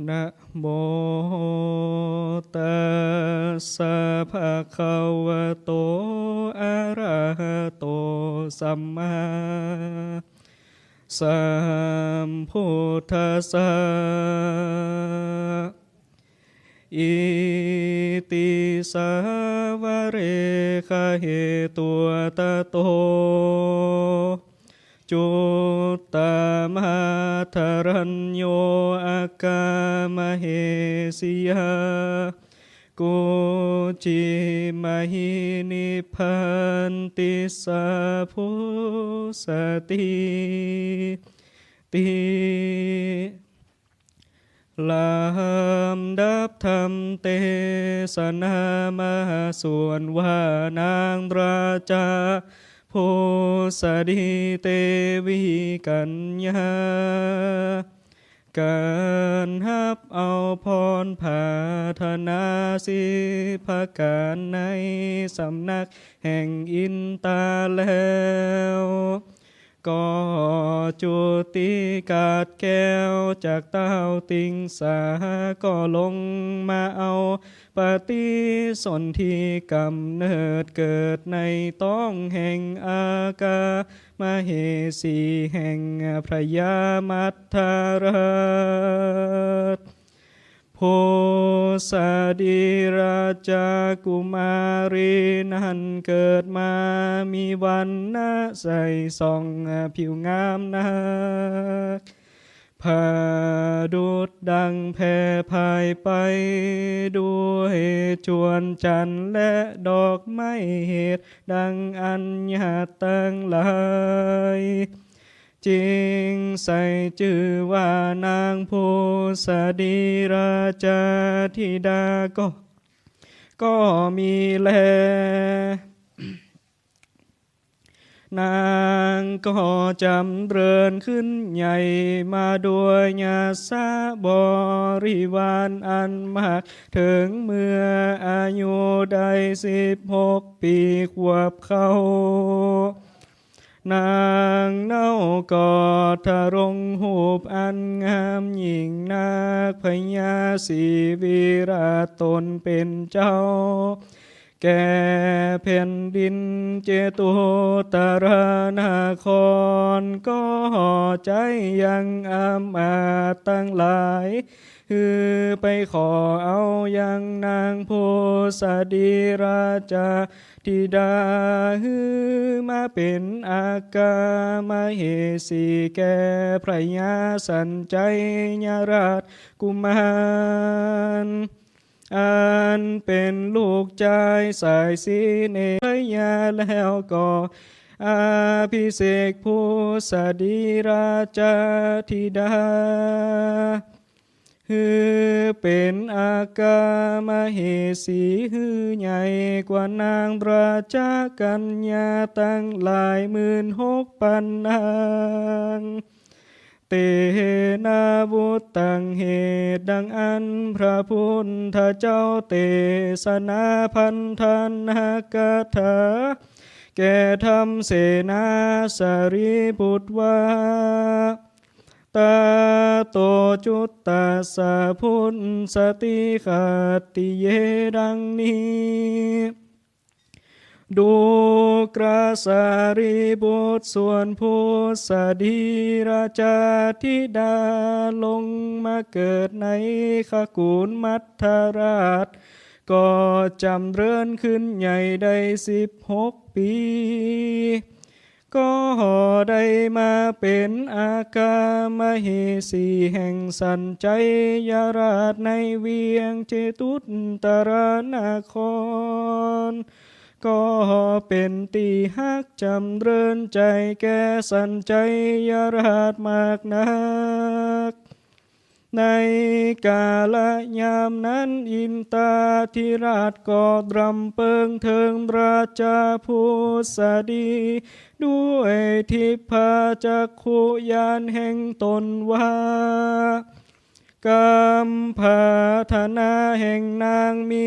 นะโมตัสสะภะคะวะโตอะระหะโตสัมมาสัมพุทธัสสะอิติสาวะเรคะเหตุตโตจุตตมหัทรัญโยอากามเหสิยากุจิมหินิพันติสาพุสติติลำดับธรรมเทศนามาส่วนว่านางราชาผู้สดีเตวิกัญญาการฮับเอาพรผาธนาสิภการในสำนักแห่งอินตาแล้วก็จุติกาดแก้วจากเต้าติงสาก็ลงมาเอาปฏิสนธิกำเนิดเกิดในต้องแห่งอากามเหสีแห่งพระยามัทธราชโพสดีราชากุมารีนั้นเกิดมามีวันนะใสส่องผิวงามนักผาดุดดังแผ่พายไปด้วยจวนจันทร์และดอกไม้เหตุดังอัญญาตั้งหลายจริงใส่ชื่อว่านางโพสดีราชาธิดาก็มีแลนางก็จำเริญขึ้นใหญ่มาด้วยญาสาบริวารอันมากถึงเมื่ออายุได้16 ปีขวบเขานางเน่ากอดทารงหูปอันงามยิ่งนักพญาศรีวิราชตนเป็นเจ้าแก่แผ่นดินเจตุตรานครก็ใจยังอำมาตย์ตั้งหลายคือไปขอเอายังนางโพสดีราชาธิดามาเป็นอากามเหสีแก่พระยาสัญชัยราชกุมารอันเป็นลูกชายสายสีเนยาแล้วก็อาภิเษกผู้สดีราชาธิดาเป็นอากามเหสีใหญ่กว่านางราชากัญญาตั้งหลาย16,000 นางเตนาบุตตังเหตุดังอันพระพุทธเจ้าเตสนาพันธนาคาถาแก่ธรรมเสนาสารีบุตรว่าตาโตจุตตาสะพุทธสติขัตติเยดังนี้ดูกราสารีบุตรส่วนผู้สดีราชาธิดาลงมาเกิดในขกูลมัทธราชก็จำเริญขึ้นใหญ่ได้16 ปีก็ได้มาเป็นอากามเหสีแห่งสัญชัยราชในเวียงเจตุตรานครก็เป็นตีฮักจำเริญใจแก่สัญชัยราชมากนักในกาลยามนั้นอินตาธิราชก็รำเปิงเทิงราชาผู้สดีด้วยทิพาจักขุญาณแห่งตนว่ากำพาธนาแห่งนางมี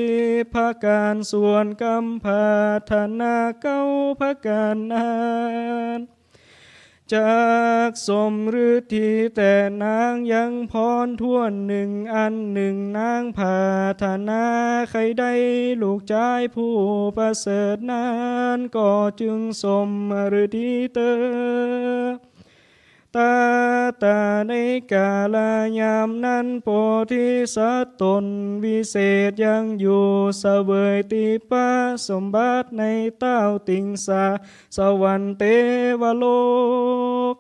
10 ประการส่วนกำพาธนา9 ประการนั้น จากสมฤทธิแต่นางยังพรทวนหนึ่งอันหนึ่งนางผาธนาใครได้ลูกชายผู้ประเสริฐนั้นก็จึงสมฤทธิเตอตาในกาลยามนั้นโพธิสัตว์ตนวิเศษยังอยู่เสวยติปะสมบัติในเต้าติงสาสวรรค์เทวโลก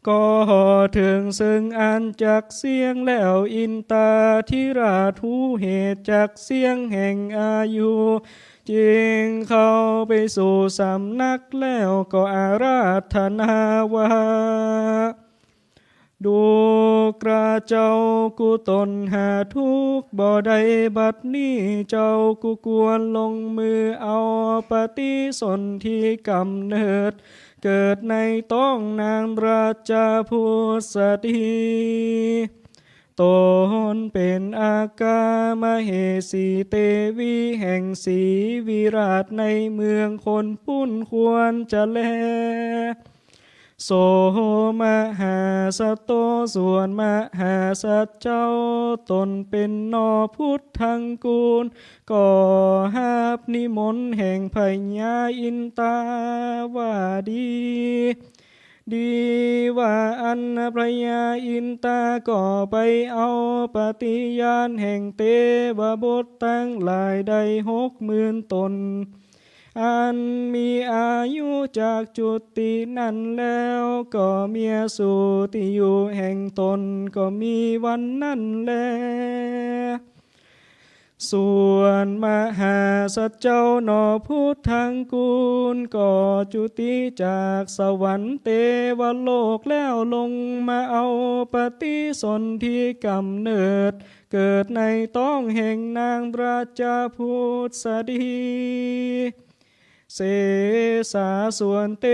ก็ถึงซึ่งอันจักเสียงแล้วอินตาธิราชหูเหตุจักเสียงแห่งอายุจึงเข้าไปสู่สำนักแล้วก็อาราธนาว่าดูกระเจ้ากูตนหาทุกบ่ได้บัดนี้เจ้ากูควรลงมือเอาปฏิสนธิกำเนิดเกิดในต้องนางราชพุทธดีตนเป็นอากามเหสีเตวีแห่งศรีวิราชในเมืองคนปุ้นควรจะแลโสมหาสตโตส่วนมหาสัจเจ้าตนเป็นนอพุทธังกูลก็หาบนิมนต์แห่งพญาอินตาว่าดีว่าอันพระยาอินตาก็ไปเอาปฏิญาณแห่งเทวบุตรตั้งหลายได้60,000 ตนอันมีอายุจากจุตินั้นแล้วก็เมียสู่ที่อยู่แห่งตนก็มีวันนั้นแลส่วนมหาสัจเจ้าหนอพุทธังกูลก็จุติจากสวรรค์เทวโลกแล้วลงมาเอาปฏิสนธิกำเนิดเกิดในต้องแห่งนางราชพุทธดีเสสาส่วนเท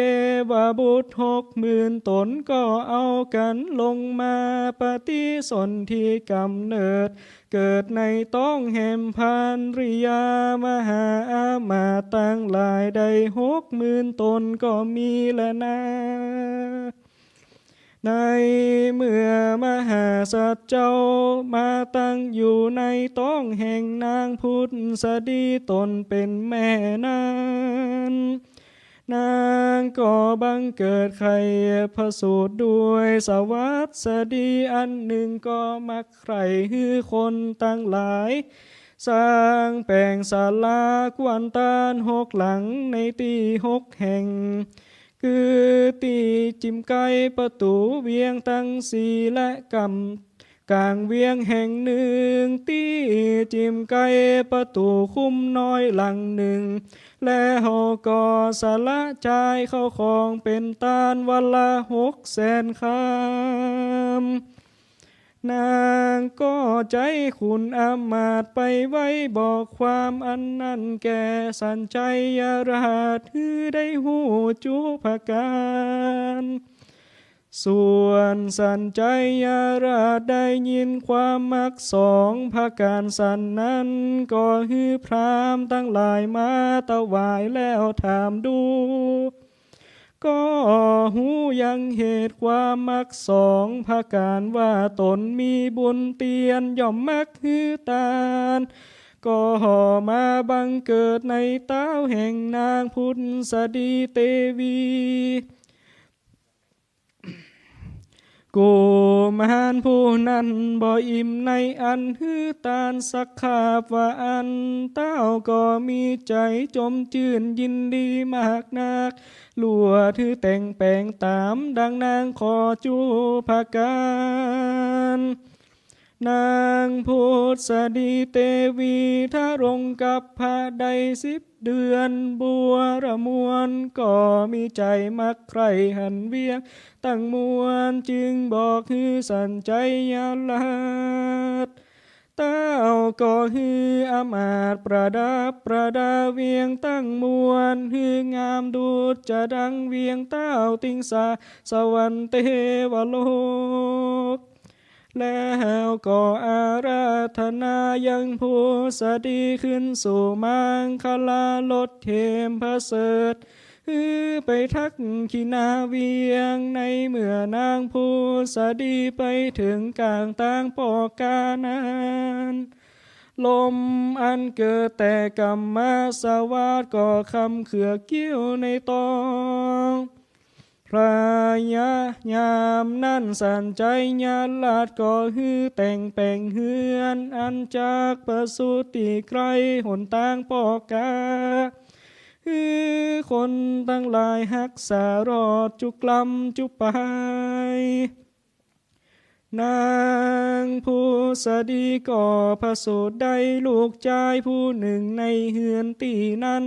วบุตร60,000 ตนก็เอากันลงมาปฏิสนธิกำเนิดเกิดในต้องแห่งพันริยามหาอามาตย์ตั้งหลายได้60,000 ตนก็มีแลนะในเมื่อมหาสัจเจ้ามาตั้งอยู่ในต้องแห่งนางพุทธดีตนเป็นแม่นั้นนางก็บังเกิดไข่พระสูตรด้วยสวัสดีอันหนึ่งก็มักใครฮือคนตั้งหลายสร้างแปลงศาลากวนตาน6 หลังในตี6 แห่งคือตีจิมไกประตูเวียงตั้งสีและกำกลางเวียงแห่งหนึ่งตีจิมไกประตูคุ้มน้อยหลังหนึ่งและหอก่อสาระชายเข้าของเป็นตาลวันละ600,000 คำนางก็ใจขุนอมาตย์ไปไว้บอกความอันนั้นแก่สัญชัยราชคือได้หูจุภการส่วนสัญชัยราชได้ยินความมัก2 ภาการสันนั้นก็ฮือพรามตั้งหลายมาถวายแล้วถามดูก็หูยังเหตุความมัก2 ภาการว่าตนมีบุญเตียนย่อมมักฮือตาลก็มาบังเกิดในเต้าแห่งนางพุทธดีเตวีกูมารผู้นั้นบ่อิ่มในอันฮือตาลสักขาบว่าอันเต้าก็มีใจจมชื่นยินดีมากนักลัวถือแต่งแปลงตามดังนางขอจูภาการนางพุทธดีเตวีทารงกับพระใด10 เดือนบัวระมวลก็มีใจมักใครหันเวียงตั้งมวลจึงบอกฮือสัญชัยราชเต้าก็ฮืออมาตย์ประดับประดาเวียงตั้งมวลฮืองามดูจะดังเวียงเต้าติงสาสวรรค์เทวโลกแล้วก็อาราธนายังผู้สดีขึ้นสู่มังคลาลดเทมพระเสริฐ ไปทักขีนาเวียงในเมื่อนางผู้สดีไปถึงกลางต่างปอกกานานลมอันเกิดแต่กรรมมาสวาดก่อคำเขือกิ้วในตองพระยายามนั่นสันใจญาลาดก่อฮือแต่งแป่งเฮือนอันจากประสูติไกลหนต่างปอกกาคนตั้งหลายหักษารอดจุกลำจุปายนางผู้สดีก่อพระสูตรได้ลูกชายผู้หนึ่งในเฮือนตีนั้น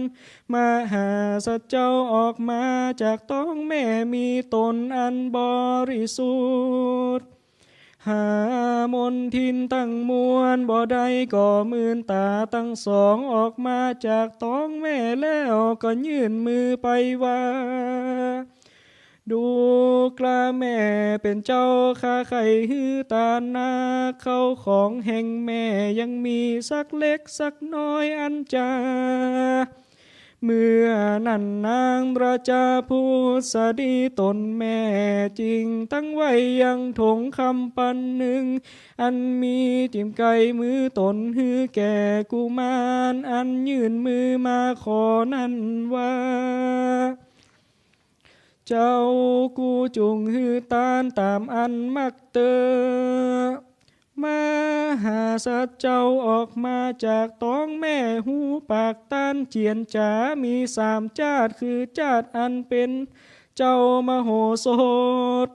มาหาสัจเจ้าออกมาจากท้องแม่มีตนอันบริสุทธิ์หามนทินตั้งมวลบ่ได้ก่อมืนตาตั้งสองออกมาจากท้องแม่แล้วก็ยื่นมือไปว่าดูกล้าแม่เป็นเจ้าข้าไข่ฮือตานาเข้าของแห่งแม่ยังมีสักเล็กสักน้อยอันจาเมื่อนั่นนางราชาผู้สดีตนแม่จริงตั้งไว้ยังถงคำปันหนึ่งอันมีจิ้มไก่มือตนฮือแก่กุมารอันยื่นมือมาขอนั่นว่าเจ้ากูจุงฮือตานตามอันมักเตอมาหาสัตว์เจ้าออกมาจากท้องแม่หูปากต้านเจียนจ๋ามีสามจาดคือจาดอันเป็นเจ้ามโหสถ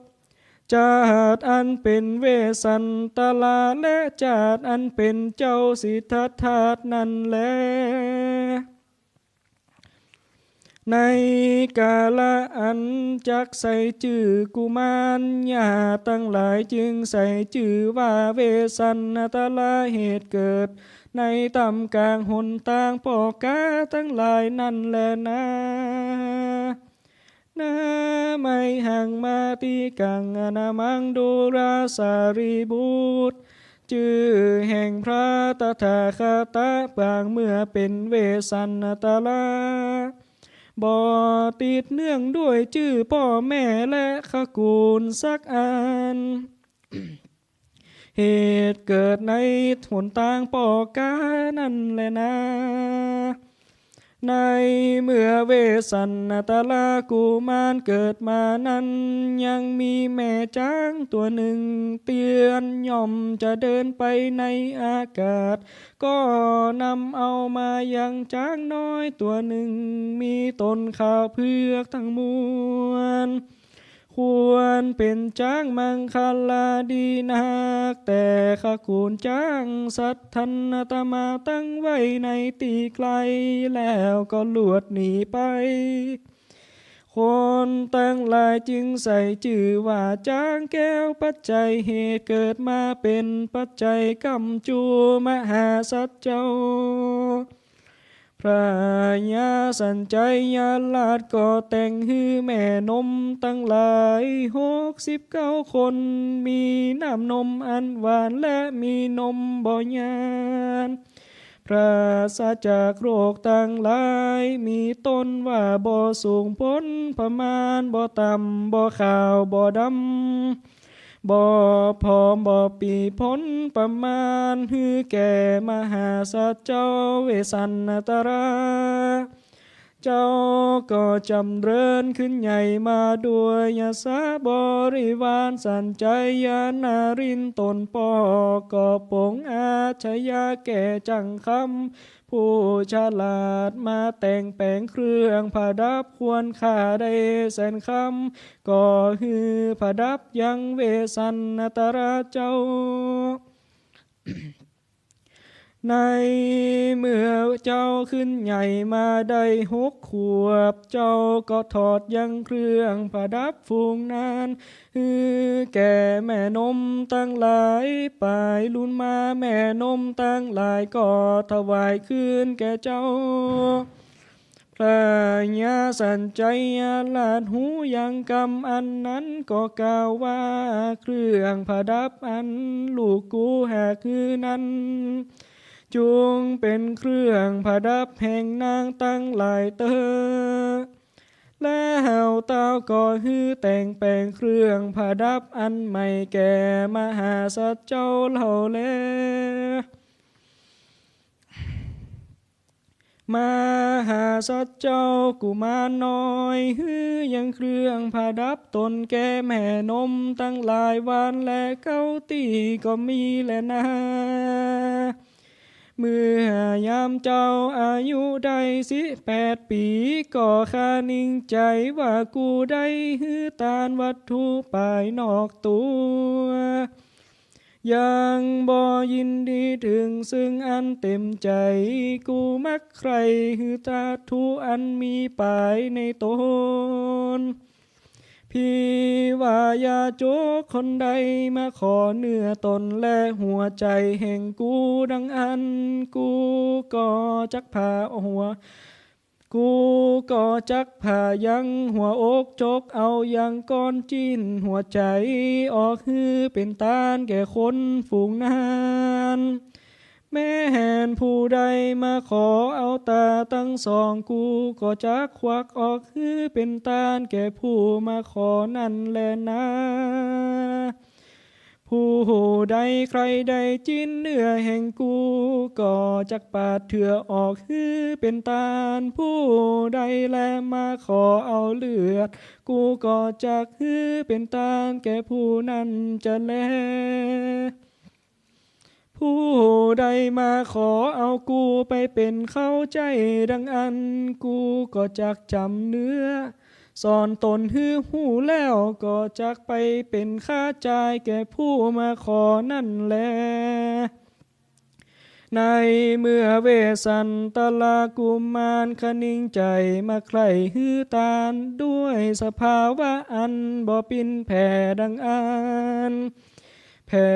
จาดอันเป็นเวสันตลาและจาดอันเป็นเจ้าสิทธัตถะนั่นแลในกาละอันจักใส่จื่อกุมารญาตั้งหลายจึงใส่จื่อว่าเวสันตลาเหตุเกิดในตำกลางหนต่างปอกกาทั้งหลายนั่นแลนะไม่ห่างมาตีกังอนามังดูราสารีบุตรจื่อแห่งพระตถาคตบางเมื่อเป็นเวสันตลาบ่ติดเนื่องด้วยชื่อพ่อแม่และขกูลสักอัน เหตุเกิดในหนต่างปอกกานั่นแหละนะในเมื่อเวสันตลากุมารเกิดมานั้นยังมีแม่จ้างตัวหนึ่งเตือนย่อมจะเดินไปในอากาศก็นำเอามายังจ้างน้อยตัวหนึ่งมีตนข้าวเพือกทั้งมวลควรเป็นจ้างมังคลาดีนักแต่ขกูลจ้างสัตทันตมาตั้งไว้ในตีไกลแล้วก็หลวดหนีไปคนตั้งหลายจึงใส่ชื่อว่าจ้างแก้วปัจจัยเหตุเกิดมาเป็นปัจจัยกำจูมหาสัจเจ้าพระยาสันใจญาลาดก็แต่งฮือแม่นมตั้งหลาย69 คนมีน้ำนมอันหวานและมีนมบ่ยานปราศจากโรคต่างหลายมีต้นว่าบ่สูงพ้นประมาณบ่ต่ำบ่ขาวบ่ดำบ่ผอมบ่ปีพ้นประมาณฮือแก่มหาสัจเจ้าเวสันตราเจ้าก็จำเริญขึ้นใหญ่มาด้วยยาสาบริวารสันใจยานารินตนปอกอปงอาชยาแก่จังคำผู้ฉลาดมาแต่งแปลงเครื่องผดับควรค่าได้แสนคำก็ฮือผดับยังเวสันตราเจ้า ในเมื่อเจ้าขึ้นใหญ่มาได้6 ขวบเจ้าก็ถอดยังเครื่องประดับฟูงนานแก่แม่นมตั้งหลายปลายลุ่นมาแม่นมตั้งหลายก็ถวายคืนแก่เจ้าพระญาสันใจญาลาดหูยังกรรมอันนั้นก็กล่าวว่าเครื่องประดับอันลูกกูแหกคือนั้นจงเป็นเครื่องประดับแห่งนางตั้งหลายเตอ แล้วเต้าก็ฮือแต่งแปลงเครื่องประดับอันใหม่แก่มหาสัจเจ้าเหล่าแลมหาสัจเจ้ากุมารน้อยฮือยังเครื่องประดับตนแก่แม่นมตั้งหลายวันและเก้าตีก็มีแลนะเมื่อยามเจ้าอายุได้18 ปีก็ข้านิ่งใจว่ากูได้ฮือตานวัตถุภายนอกตัวยังบ่ยินดีถึงซึ่งอันเต็มใจกูมักใครฮือตาทุอันมีปลายในตนพี่ว่ายาโจกคนใดมาขอเนื้อตนและหัวใจแห่งกูดังอันกูก็จักพาหัวกูก็จักพายังหัวอกจกเอายังก้อนจิ้นหัวใจออกฮือเป็นตานแก่คนฝูงนั้นแม่แหนผู้ใดมาขอเอาตาตั้งสองกูก็จักควักออกฮือเป็นตานแก่ผู้มาขอนั่นแลนะผู้ใดใครใดจิ้นเนื้อแห่งกูก็จักปาดเถื่อออกฮือเป็นตาลผู้ใดแลมาขอเอาเลือดกูก็จักฮือเป็นตาลแก่ผู้นั้นจะแลผู้ใดมาขอเอากูไปเป็นเข้าใจดังอันกูก็จักจำเนื้อสอนตนฮือหูแล้วก็จักไปเป็นค่าจ่ายแก่ผู้มาขอนั่นแลในเมื่อเวสันตลากุมารคนิ่งใจมาใครฮือตานด้วยสภาวะอันบ่ปินแผ่ดังอันแผ่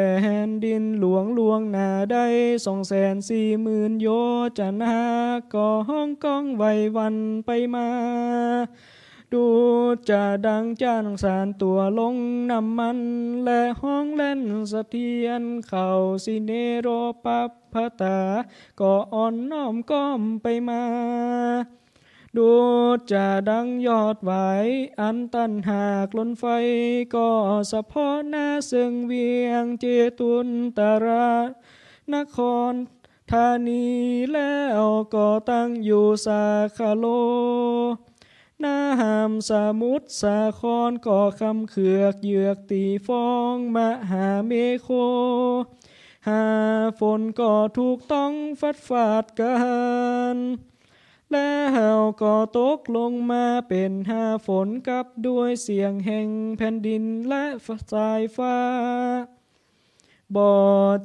นดินหลวงหน้าได้240,000 โยชนะก่อห้องก้องไววันไปมาดูจะดังจานสารตัวลงน้ำมันและห้องเล่นสะเทียนเข่าสิเนโรปัปพตาก็อ่อนน้อมก้อมไปมาดูจะดังยอดไหวอันตันหากล้นไฟก็สะพอหน้าซึ่งเวียงเจตุนตรานครธานีแล้วก็ตั้งอยู่สาคาโลน้ำสมุทรสาครก่อคำเขือกเหยือกตีฟองมหาเมโคหาฝนก็ถูกต้องฟัดฟาดกันแล้วก็ตกลงมาเป็นหาฝนกับด้วยเสียงแห่งแผ่นดินและสายฟ้าบ่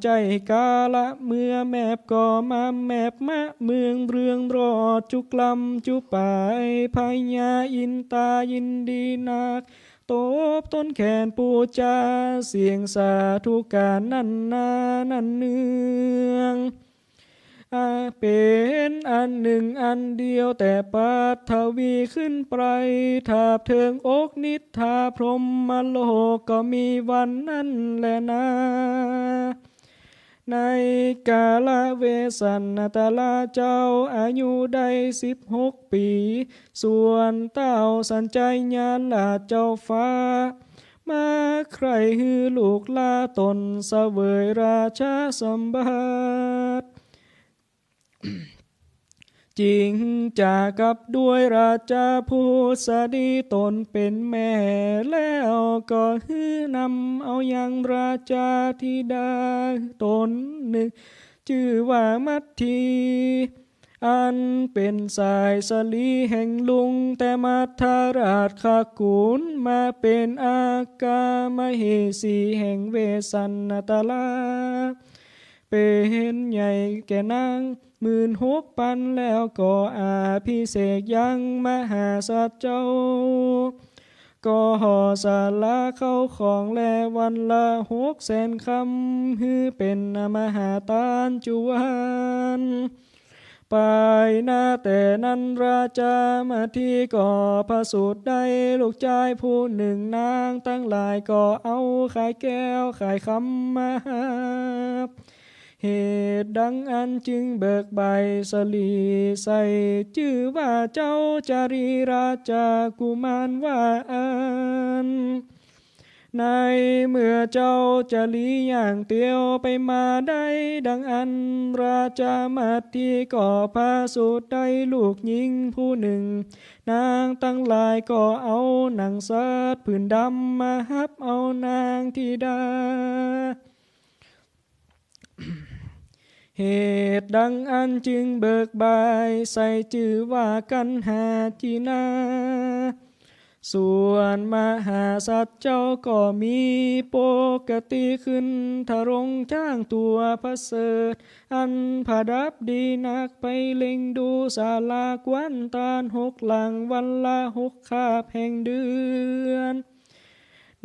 ใจกาละเมื่อแมบก็มาแมบมะเมืองเรืองรอดจุกลำจุปายพญาอินตายินดีนักตบต้นแขนปูจาเสียงสาธุการนั่นนานั่นเนืองเป็นอันหนึ่งอันเดียวแต่ปัทวีขึ้นไปถาบเทิงอกนิทาพรหมโลกก็มีวันนั้นแลนะในกาลเวสันตลาเจ้าอายุได้16 ปีส่วนเต้าสัญใจญาลาเจ้าฟ้ามาใครฮือลูกลาตนเสวยราชาสมบัติจริงจากกับด้วยราชาผู้สดีตนเป็นแม่แล้วก็ฮือนำเอายังราชาธิดาตนหนึ่งชื่อว่ามัทธีอันเป็นสายสลีแห่งลุงแต่มัทธาราชขากุลมาเป็นอากามเหสีแห่งเวสันตลาเป็นใหญ่แก่นาง16,000แล้วก็อาภิเษกยังมหาสัจเจ้าก็ห่อสาลาเข้าของแลวันละ600,000 คำฮือเป็นมหาตานจุวันไปหน้าแต่นั้นราชามาที่ก่อพระสูตรได้ลูกชายผู้หนึ่งนางตั้งหลายก็เอาขายแก้วขายคำมา เหตุดังอันจึงเบิกใบสลีใส่ชื่อว่าเจ้าจารีราชากุมารว่าอันในเมื่อเจ้าจะลีอย่างเตียวไปมาได้ดังอันราชามาทีก็พาสุดได้ลูกหญิงผู้หนึ่งนางตั้งหลายก็เอาหนังสัตว์ผืนดำมาฮับเอานางธิดาเหตุดังอันจึงเบิกบายใส่ชื่อว่ากันหาจีนาส่วนมหาสัตว์เจ้าก็มีปกติขึ้นทะรงจ้างตัวพระเสริฐอันผาดับดีนักไปเล็งดูศาลากวนตาล6 หลังวันละ6 คาบแห่งเดือน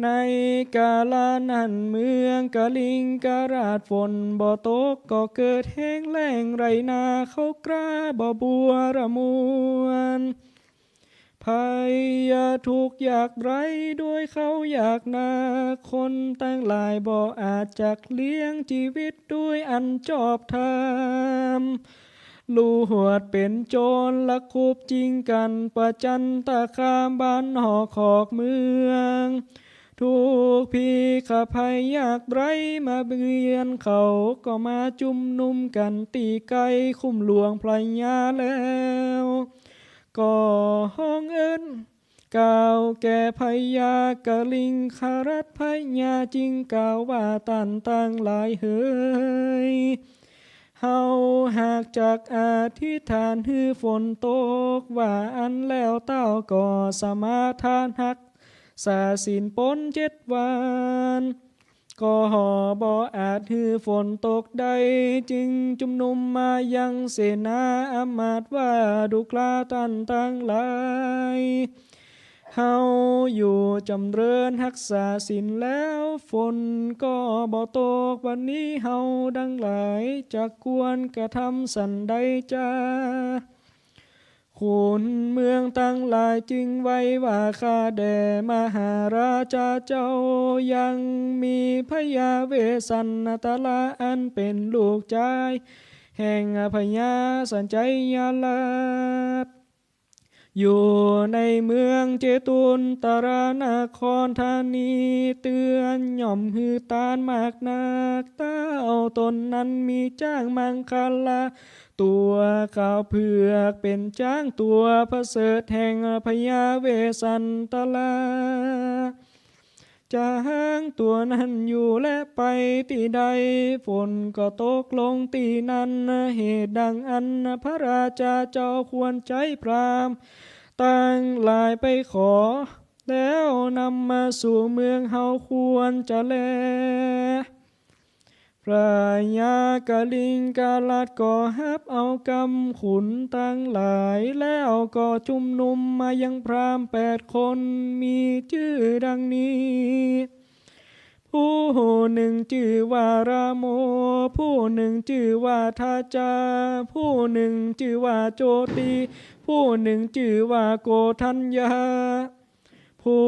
ในกาลานั้นเมืองกะลิงกะราดฝนบ่ตกก็เกิดแห้งแล้งไรนาเขากล้าบ่บัวระมวนภัยทุกข์อยากไรด้วยเขาอยากนาคนตั้งหลายบ่อาจจักเลี้ยงชีวิตด้วยอันจอบธรรมลูหวดเป็นโจรลักคุบจริงกันประจันตะคามบ้านหอกขอกเมืองทุกพี่ขภัยอยากไรมาเบียนเขาก็มาจุ่มนุมกันตีไก่คุ้มหลวงพลายาแล้วก็ห้องเอิ้นกล่าวแก่พญากะลิงคารัตพญาจริงกล่าวว่าตันตั้งหลายเฮยเฮาหากจากอธิษฐานฮือฝนตกว่าอันแล้วเต้าก็สมาทานหักสาสินปน7 วันก็บ่อาจฮือฝนตกได้จึงจุมนุมมายังเสนาอมาตย์ว่าดุกลาตันตั้งหลายเฮาอยู่จำเริญรักษาศีลแล้วฝนก็บ่ตกวันนี้เฮาดังหลายจะควรกระทำสันใดจ้าขุนเมืองตั้งหลายจึงไว้ว่าข้าแด่มหาราชาเจ้ายังมีพญาเวสสันตลาอันเป็นลูกชายแห่งพญาสัญชัยยาลาภอยู่ในเมืองเจตุนตรานครธานีเตือนหย่อมฮือตานมากนักเต้าตนนั้นมีจ้างมังคลาตัวข้าวเผือกเป็นจ้างตัวพระเสริฐแห่งพญาเวสสันตลาจะห้างตัวนั้นอยู่และไปที่ใดฝนก็ตกลงตีนั้นเหตุดังอันพระราชาเจ้าควรใจพรามตั้งหลายไปขอแล้วนำมาสู่เมืองเฮาควรจะแลพระยากะลิงกาลัดก็ฮับเอากำขุนตั้งหลายแล้วก็จุมนุมมายังพราม8 คนมีชื่อดังนี้ผู้หนึ่งชื่อว่าราโมผู้หนึ่งชื่อว่าทาจาผู้หนึ่งชื่อว่าโจตีผู้หนึ่งชื่อว่าโกทัญญาผู้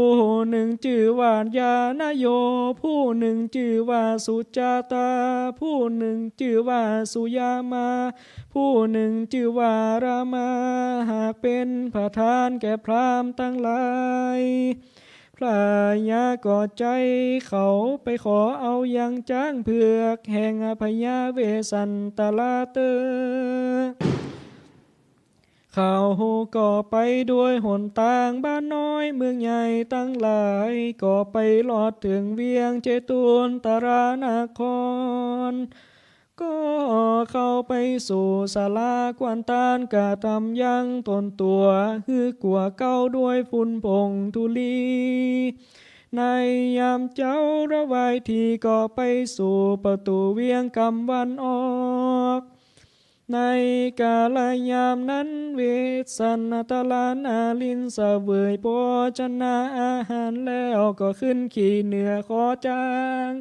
หนึ่งชื่อว่ายานโยผู้หนึ่งชื่อว่าสุจาตาผู้หนึ่งชื่อว่าสุยามาผู้หนึ่งชื่อว่ารามาหากเป็นประธานแก่พราหมณ์ตั้งหลายพระยาก็ใจเขาไปขอเอายังจ้างเผือกแห่งพญาเวสสันตลาเตอเขาก็ไปด้วยหนทางบ้านน้อยเมืองใหญ่ตั้งหลายก็ไปลอดถึงเวียงเจตุนตรานครก็เข้าไปสู่ศาลากวนตาลกะทำยังตนตัวคือกลัวเก้าด้วยฝุ่นผงธุลีในยามเจ้าระบายทีก็ไปสู่ประตูเวียงกำวันออกในกาลยามนั้นเวสสันตลานาลินเสวยโภชนะอาหารแล้วก็ขึ้นขี่เหนือขอจาง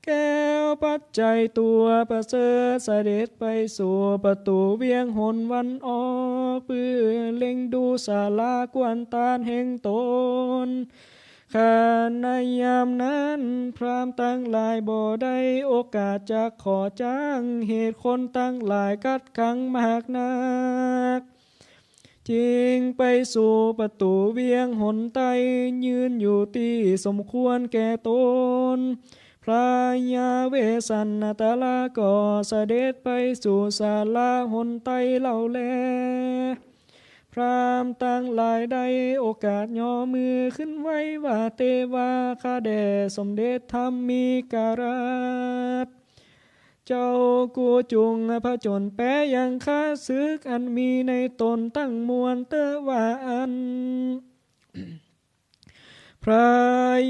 แก้วปัจจัยตัวประเสริฐเสด็จไปสู่ประตูเวียงหนวันออกเพื่อเล็งดูศาลากวนตาลแห่งตน ข้าในยามนั้นพราหมณ์ตั้งหลายบ่ได้โอกาสจะขอจ้างเหตุคนตั้งหลายกัดขังมากนักจึงไปสู่ประตูเวียงหนไตยืนอยู่ที่สมควรแก่ตนพระยาเวสันนตาลาก็เสด็จไปสู่ศาลาหนไตเล่าแลพรามตั้งหลายได้โอกาสย่อมือขึ้นไว้ว่าเตวาข้าแด่สมเด็จธรรมมีการัตเจ้ากูจุงพระจนแปยังข้าศึกอันมีในตนตั้งมวลเตว่าอัน พระ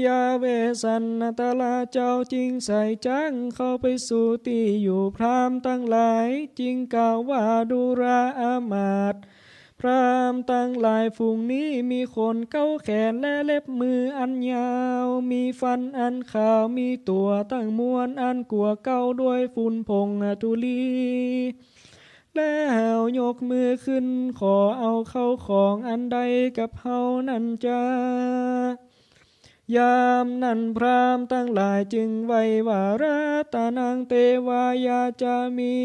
ยาเวสันนตาลาเจ้าจริงใส่จังเข้าไปสู่ที่อยู่พรามตั้งหลายจริงกล่าวว่าดูราอามาตย์พรามตั้งหลายฝูงนี้มีขนเก้าแขนและเล็บมืออันยาวมีฟันอันขาวมีตัวตั้งมวลอันกัวเก้าด้วยฝุ่นผงธุลีแล้วยกมือขึ้นขอเอาเข้าของอันใดกับเฮานั่นจ้ายามนั้นพรามตั้งหลายจึงไว้ว่ารัตนังเตวายาจะมี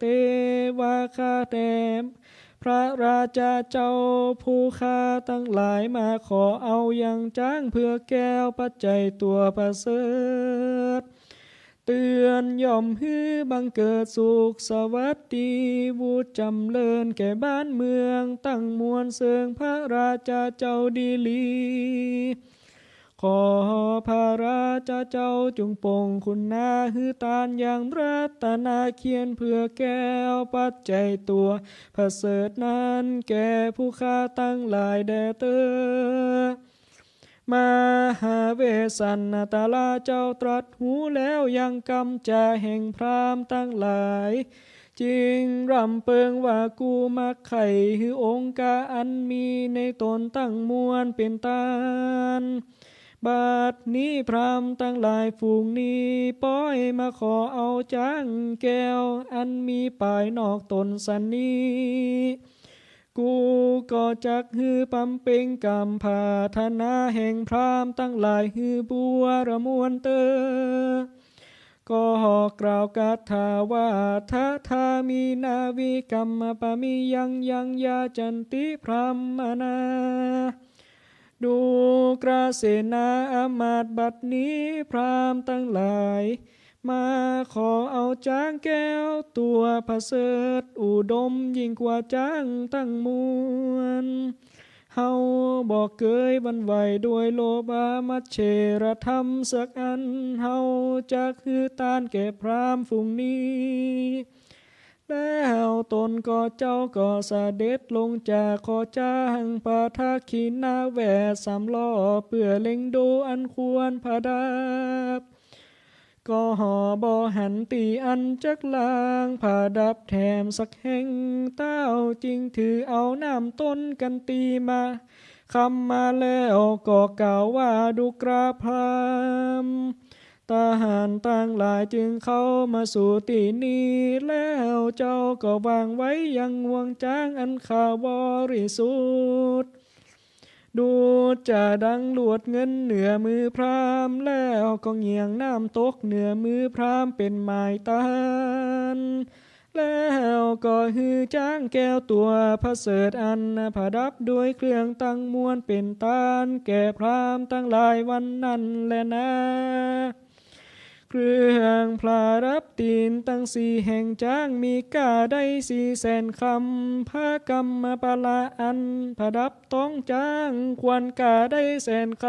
เตวาคาเตมพระราชาเจ้าผู้ข้าตั้งหลายมาขอเอาอย่างจ้างเพื่อแก้วปัจจัยตัวประเสริฐเตือนย่อมฮือบังเกิดสุขสวัสดีวูดจำเลินแก่บ้านเมืองตั้งมวลเสืองพระราชาเจ้าดีลีขอพระราชาเจ้าจงปงคุณนาฮือตานอย่างรัตนาเคียนเพื่อแก้วปัจจัยตัวประเสริฐนั้นแก่ผู้ข้าตั้งหลายแด่เตอมหาเวสันนตาลาเจ้าตรัสหูแล้วยังกำจาแห่งพรามตั้งหลายจึงรำเปิงว่ากูมักไข่หือองค์กาอันมีในตนตั้งมวลเป็นตานบัดนี้พรามตั้งหลายฝูงนี้ป้อยมาขอเอาจ้างแก้วอันมีปลายนอกตนสันนี้กูก็จักฮือปำเป่งกรรมพาธนาแห่งพรามตั้งหลายฮือบัวระมวลเตอก็กล่าวกาถาว่าทามีนาวิกรรมปามิยังยาจันติพรามนาดูกราเสนาอามาตย์บัดนี้พรามตั้งหลายมาขอเอาจ้างแก้วตัวประเสริฐอุดมยิ่งกว่าจ้างตั้งมวลเฮาบอกเกยวันไหวด้วยโลภามัจเฉรธรรมสักอันเฮาจะคือตานแก่พรามฝูงนี้แล้วตนก็เจ้าก็เสด็จลงจากขอจ้างปาทคินาแวดสามล้อเพื่อเล็งดูอันควรพดับก็หอบอหันตีอันจักลางผาดับแถมสักแห่งเต้าจริงถือเอาน้ำต้นกันตีมาคำมาแล้วก็กล่าวว่าดูกราพรามทหารต่างหลายจึงเข้ามาสู่ตีนี้แล้วเจ้าก็วางไว้ยังห่วงจ้างอันข่าวบริสุทธิ์ดูจะดังหลวดเงินเหนือมือพรามแล้วก็เงียงน้ำตกเหนือมือพรามเป็นหมายตานแล้วก็ฮือจ้างแก้วตัวพระเสริฐอันผดับด้วยเครื่องตั้งมวลเป็นตานแก่พรามตั้งหลายวันนั้นแลนะเครื่องพลารับตีนตั้งสี่แห่งจ้างมีกาได้400,000 คำพระกรรมปลาอันผดับต้องจ้างควรกาได้100,000 ค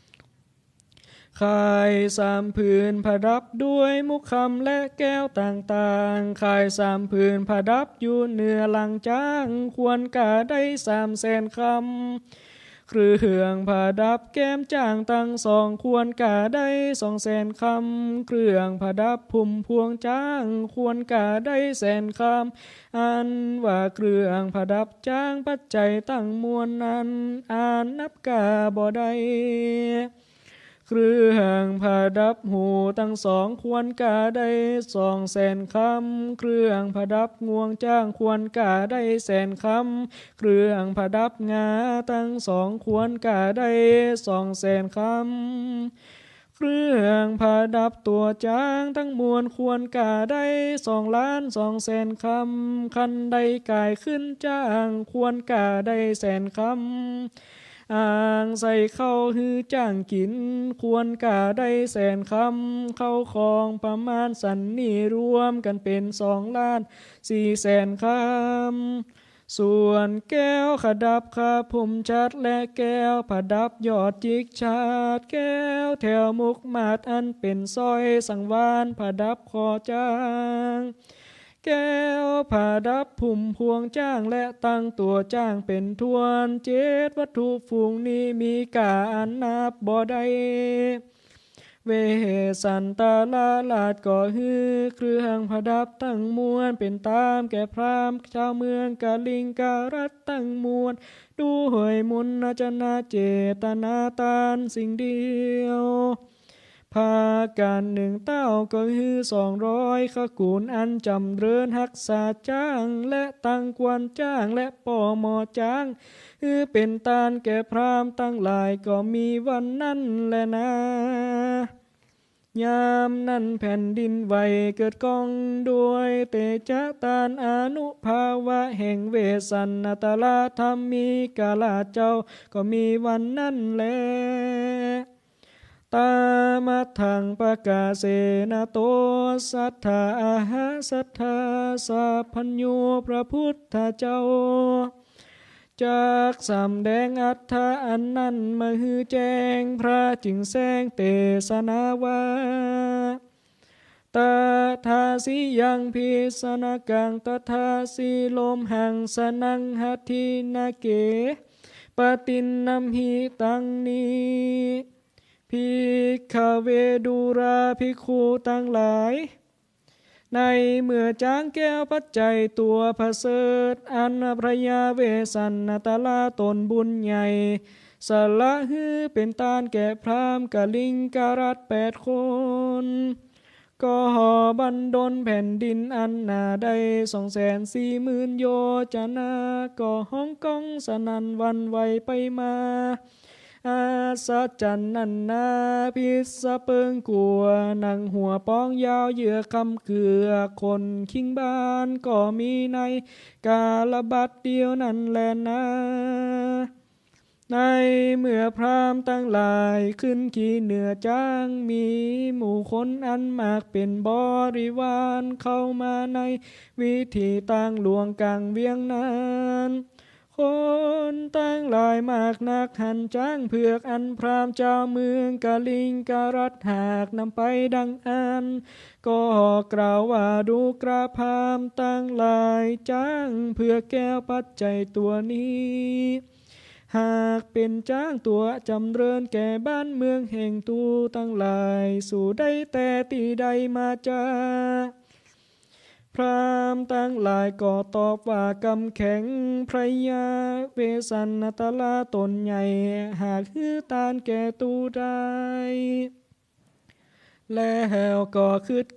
ำข่าย3 ผืนผดับด้วยมุขคำและแก้วต่างๆข่าย3 ผืนผดับอยู่เหนือหลังจ้างควรกาได้300,000 คำเครื่องผดับแก้มจ้างตั้ง2ควรกาได้200,000 คำเครื่องผดับพุ่มพวงจ้างควรกาได้100,000 คำอันว่าเครื่องผดับจ้างปัจจัยตั้งมวลนั้นอ่านนับกาบ่ได้ เครื่องประดับหูทั้งสองควรกาได้200,000 คำเครื่องประดับงวงจ้างควรกาได้100,000 คำเครื่องประดับงาทั้งสองควรกาได้200,000 คำเครื่องประดับตัวจ้างทั้งมวลควรกาได้2,200,000 คำคันใดกายขึ้นจ้างควรกาได้100,000 คำอ่างใส่เข้าหื้อจ้างกินควรกาได้100,000 คำเข้าของประมาณสันนี่รวมกันเป็น2,400,000 คำส่วนแก้วขดับขาผมชัดและแก้วผดับยอดจิกชาดแก้วแถวมุกมาดอันเป็นสร้อยสังวานผดับคอจ้างแก้วผดับผุ่มพวงจ้างและตั้งตัวจ้างเป็นทวน7วัตถุฝูงนี้มีกาอันนับบ่ได้เวสันตาลาลาดก่อฮือเครื่องประดับตั้งมวลเป็นตามแก่พรามชาวเมืองกาลิงการัตตั้งมวลดูหวยมุนนาจนาเจตนาตานสิ่งเดียวพาการ1 เต้าก็ฮือ200ขกูลอันจำเริญหักษาจ้างและตั้งกวนจ้างและป่อหมอจ้างฮือเป็นตานแก่พรามตั้งหลายก็มีวันนั้นแลนะยามนั้นแผ่นดินไหวเกิดก้องด้วยเตจะตานอนุภาวะแห่งเวสันนตลาธรรมมีกาลาเจ้าก็มีวันนั้นแลตามัทังปะกาเสนาโตสัทธาอาหาสัทธาสัพพัญญูพระพุทธเจ้าจากสำแดงอัตถะอันนั้นมาฮือแจ้งพระจึงแสงเตสนาวาตถาสิยังพิสนากังตถาสิลมหังสนังหัตถินาเกปตินนัมหิตังนีภิกขเวดุราภิกขุตั้งหลายในเมื่อจ้างแก้วปัจจัยตัวพระเสดอันพระยาเวสันนตลาตนบุญใหญ่สละฮือเป็นตานแก่พรามกลิงการัต8 คนก็หอบันดลแผ่นดินอันนาได้240,000 โยจนาก็ห้องกองสนันวันไหวไปมาอาสะจันนันนาพิสะเปิงกัวนังหัวป้องยาวเหยื่อคำเกลือคนคิงบ้านก็มีในกาลบัดเดียวนั่นแลนะในเมื่อพรามตั้งหลายขึ้นขี่เหนือจ้างมีหมู่คนอันมากเป็นบริวารเข้ามาในวิธีตั้งหลวงกลางเวียงนั้นคนตั้งหลายมากนักหันจ้างเผือกอันพรามเจ้าเมืองกาลิงการัตหากนำไปดังอันก็กล่าวว่าดูกราพามตั้งหลายจ้างเผือกแก้วปัจจัยตัวนี้หากเป็นจ้างตัวจำเริญแก่บ้านเมืองแห่งตูตั้งหลายสู่ได้แต่ตีใดมาจาพรามตั้งหลายก็ตอบว่ากำแข็งพระยาเวสันนตลาตนใหญ่หากฮือตานแก่ตูได้แล้วก็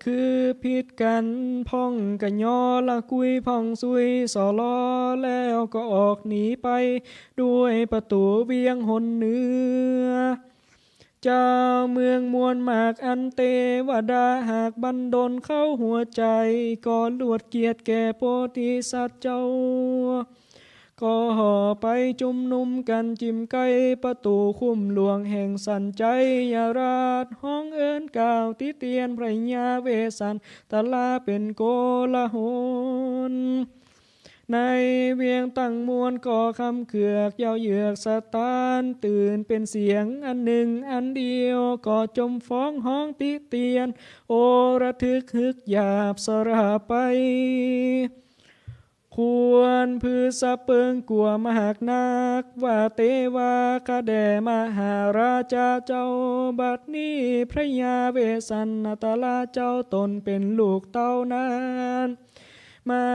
คือพิดกันพ่องกันยอละกุยพ่องซุยสอลอแล้วก็ออกหนีไปด้วยประตูเวียงหนเหนือเจ้าเมืองมวลมากอันเตวดาหากบันดลเข้าหัวใจก็ลวดเกียรติแก่โพธิสัตว์เจ้าก็ห่อไปจุมนุมกันจิ้มไก่ประตูคุ้มหลวงแห่งสันใจยาราชห้องเอิญกล่าวติเตียนพระยาเวสันตลาเป็นโกลาหลในเวียงตั้งมวลก่อคำเขือกยาวเหยือกสตานตื่นเป็นเสียงอันหนึ่งอันเดียวก็จมฟ้องห้องติเตียนโอระทึกฮึกหยาบสระไปควรพือสะเปิงกลัวมหากนักว่าเตวาคาแดมหาราชาเจ้าบัดนี้พระยาเวสันนตลาเจ้าตนเป็นลูกเต้านาน มา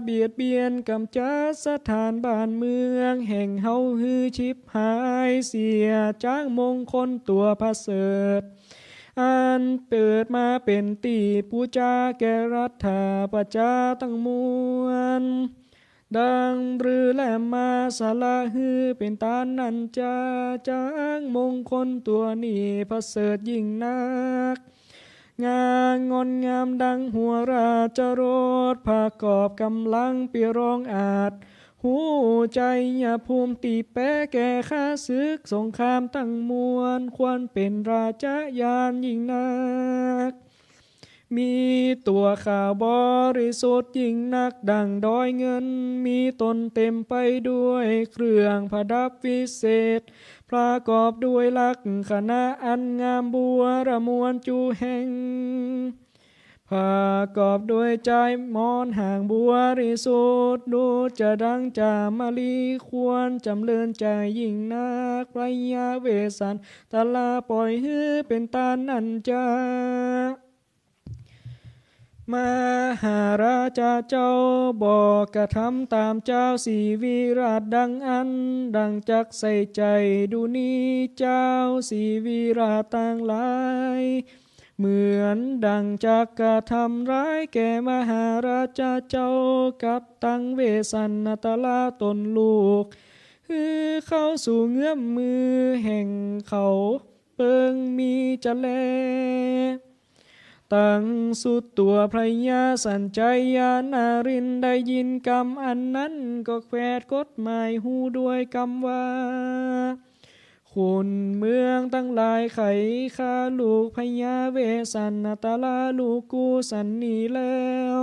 เบียดเบียนกำจัดสถานบ้านเมืองแห่งเฮาฮือชิบหายเสียจ้างมงคลตัวพระเสริฐอันเปิดมาเป็นตีปูจาแก่รัฐาประจาตั้งมวลดังหรือแลมมาสาลาฮือเป็นตานันจาจ้างมงคลตัวนี้พระเสริฐยิ่งนักงานงอนงามดังหัวราชโรสผากอบกำลังเปียรองอาจหูใจอย่าภูมิตีแป้แก่ข้าศึกสงครามตั้งมวลควรเป็นราชยานยิ่งนักมีตัวข่าวบริสุทธิ์ยิ่งนักดังดอยเงินมีตนเต็มไปด้วยเครื่องประดับวิเศษประกอบด้วยลักษณะอันงามบัวระมวลจูแห่งประกอบด้วยใจมอนห่างบัวริสุทธิ์ดูจะดังจามาลีควรจำเริญใจยิ่งนักไรยาเวสันตะลาปล่อยฮือเป็นตานันจามหาราชาเจ้าบอกกระทำตามเจ้าสีวิราชดังอันดังจักใส่ใจดูนี้เจ้าสีวิราชต่างหลายเหมือนดังจักกระทำร้ายแก่มหาราชาเจ้ากับตั้งเวสันนตลาตนลูกคือเข้าสู่เงื้อมมือแห่งเขาเปิงมีจะแลตั้งสุดตัวพระยาสัญใจยานารินได้ยินกรรมอันนั้นก็แควดกฎหมายหูด้วยกรรมว่าคุณเมืองตั้งหลายไขข้าลูกพญาเวสันนตาลาลูกกูสันนีแล้ว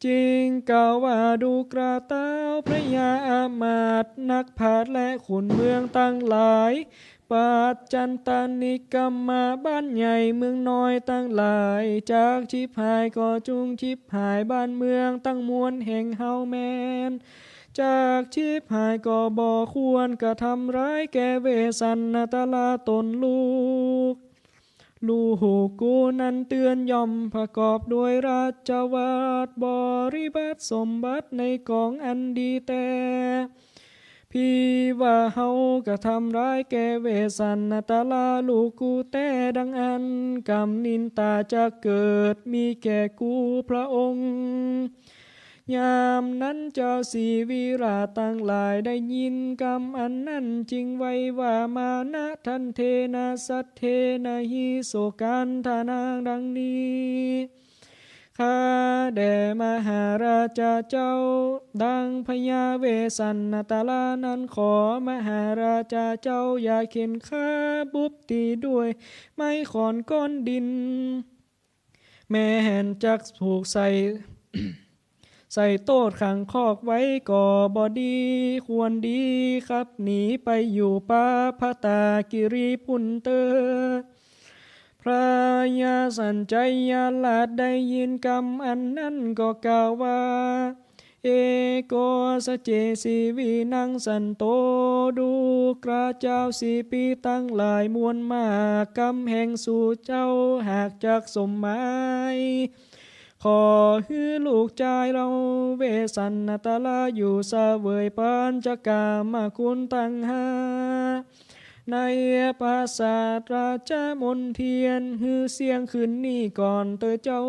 จริงกล่าวว่าดูกระเต้าพระยาอามาตย์นักพาดและขุนเมืองตั้งหลายปัจจันตานิกรรมมาบ้านใหญ่เมืองน้อยตั้งหลายจากชิบหายก็จุงชิบหายบ้านเมืองตั้งมวลแห่งเฮาแมนจากชิบหายก็บ่ควรกระทำร้ายแก่เวสันนตาลาตนลูกกูนั้นเตือนย่อมประกอบด้วยราชวาทบริบัติสมบัติในกองอันดีแต่พี่ว่าเฮากระทำร้ายแก่เวสันนตาลาลูกกูแต่ดังอันกำนินตาจะเกิดมีแก่กูพระองค์ยามนั้นเจ้าสีวิราชตั้งหลายได้ยินกรรมอันนั้นจริงไว้ว่ามานะทันเทนะสัทเทนะหิโสกันทานางดังนี้ข้าแด่มหาราชาเจ้าดังพญาเวสันนตาลานั้นขอมหาราชาเจ้าอย่าเข็นข้าบุบตีด้วยไม้ขอนก้อนดินแม่แห่นจักผูกใส่โต๊ดขังคอกไว้ก่อบอดีควรดีครับหนีไปอยู่ป่าพระตากิริพุนเตอพระยาสัญใจยาลาดได้ยินกรรมอันนั้นก็กล่าวว่าเอโกสเจสีวีนังสันโตดูกระเจ้าสีปีตั้งหลายมวลมากกำแห่งสู่เจ้าหากจากสมหมายขอฮือลูกใจเราเวสันนตาลาอยู่เสวยปัญจกามคุณตั้งหาในปราสาทราชมนเทียนฮือเสียงคืนนี้ก่อนเตอเจ้า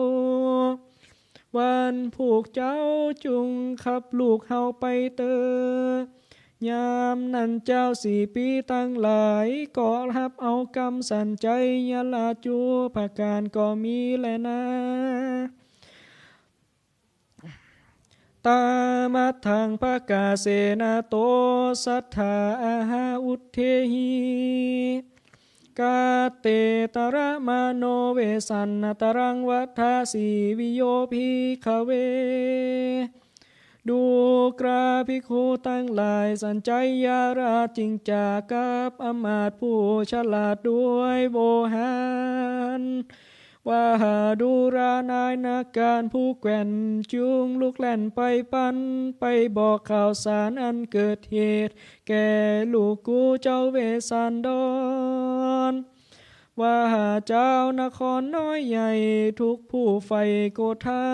วันผูกเจ้าจุงขับลูกเฮาไปเตอยามนั้นเจ้าสี่ปีตั้งหลายก็รับเอากรรมสันใจยาลาจูภาการก็มีแลนะตามัทธังภกาเสนาโตสัทธาอาหาอุทเทหิกาเตตระมาโนเวสันนตรังวัฏฐาสีวิโยภิกขเวดูกราภิกขุตั้งหลายสัญใจยาราจริงจากกับอมาตผู้ฉลาดด้วยโวหารว่าดูรานายนาการผู้แก่นจุงลูกแล่นไปปันไปบอกข่าวสารอันเกิดเหตุแก่ลูกกูเจ้าเวสันดร ว่าเจ้านครน้อยใหญ่ทุกผู้ใฝ่โกธา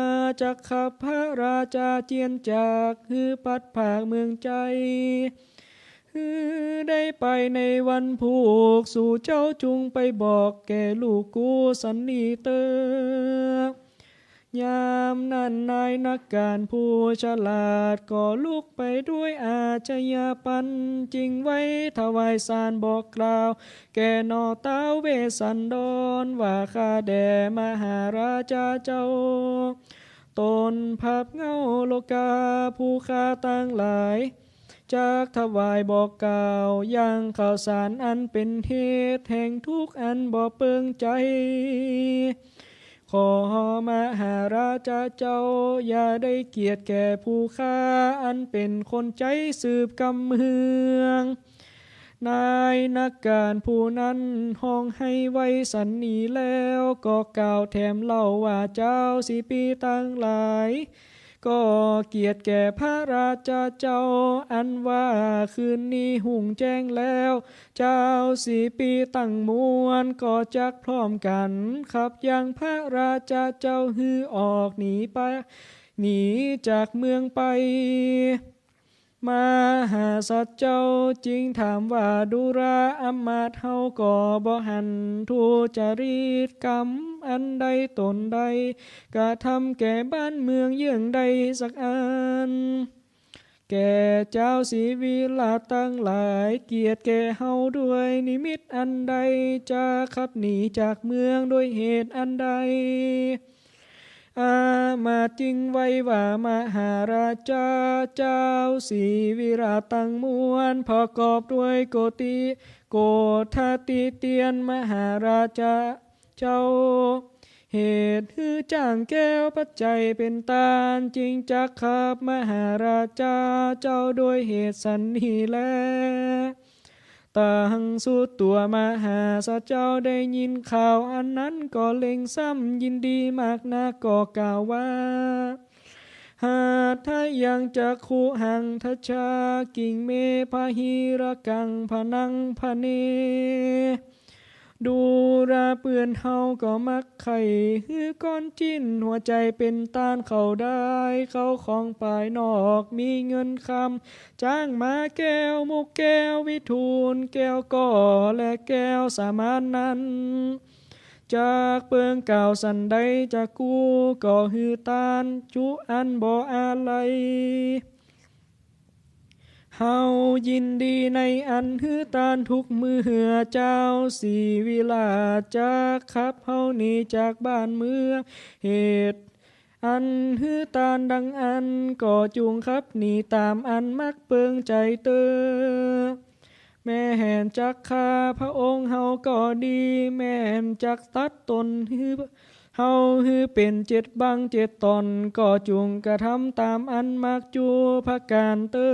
จักขับพระราชาเจียนจากฮือปัดผากเมืองใจฮือได้ไปในวันผูกสู่เจ้าจุงไปบอกแก่ลูกกูสันนีเตอยามนั้นนายนักการผู้ฉลาดก็ลุกไปด้วยอาชญาปันจริงไว้ถวายสารบอกกล่าวแก่นอต้าเวสันดรว่าข้าแด่มหาราชาเจ้าตนพับเงาโลกาผู้ข้าตั้งหลายจากถวายบอกกล่าวยังข่าวสารอันเป็นเหตุแห่งทุกอันบ่เปิงใจขอมหาราชาเจ้าอย่าได้เกียรติแก่ผู้ข้าอันเป็นคนใจสืบกำเมืองนายนักการผู้นั้นห้องให้ไว้สันนีแล้วก็กล่าวแถมเล่าว่าเจ้าสิปีตั้งหลายก็เกียรติแก่พระราชาเจ้าอันว่าคืนนี้หุ่งแจ้งแล้วเจ้าสีปีตั้งมวนก็จักพร้อมกันขับยังพระราชาเจ้าฮือออกหนีไปหนีจากเมืองไปมาหาสัตว์เจ้าจริงถามว่าดุราอำมาตย์เฮาก็บ่หันทุจริตกรรมอันใดตนใดกระทำแก่บ้านเมืองเยื่องใดสักอันแก่เจ้าสีวิลาตั้งหลายเกียรติแก่เฮาด้วยนิมิตอันใดจะขับหนีจากเมืองด้วยเหตุอันใดมาจริงไว้ว่ามหาราชาเจ้าสีวิราตังมวลประกอบด้วยโกติโกธาติเตียนมหาราชาเจ้าเหตุฮือจ้างแก้วปัจจัยเป็นตาลจริงจักขับมหาราชาเจ้าโดยเหตุสันนีแลตังสุดตัวมหาสัจเจ้าได้ยินข่าวอันนั้นก็เล็งซ้ำยินดีมากนักก็กล่าวว่าหากถ้ายังจะคูหังทัชชากิ่งเมพาหิระกังพนังพเนดูราเปื่อนเฮาก็มักไข่ฮือก้อนจิ้นหัวใจเป็นต้านเขาได้เข้าของปลายนอกมีเงินคำจ้างมาแก้วมุกแก้ววิทูลแก้วก่อและแก้วสามานนั้นจากเปิงเก่าสันใดจากกูก็ฮือตานจุอันบ่อะไรเฮายินดีในอันฮือตานทุกมือเจ้าสีวิลาจากขับเฮาหนีจากบ้านเมืองเหตุอันฮือตานดังอันก็จูงขับหนีตามอันมักเปิงใจเตอแม่แห่นจักคาพระองค์เฮาก็ดีแม่แห่นจักตัดตนฮือเฮาฮือเป็น7 บัง7 ตนก็จุงกระทำตามอันมักจูพระการเตอ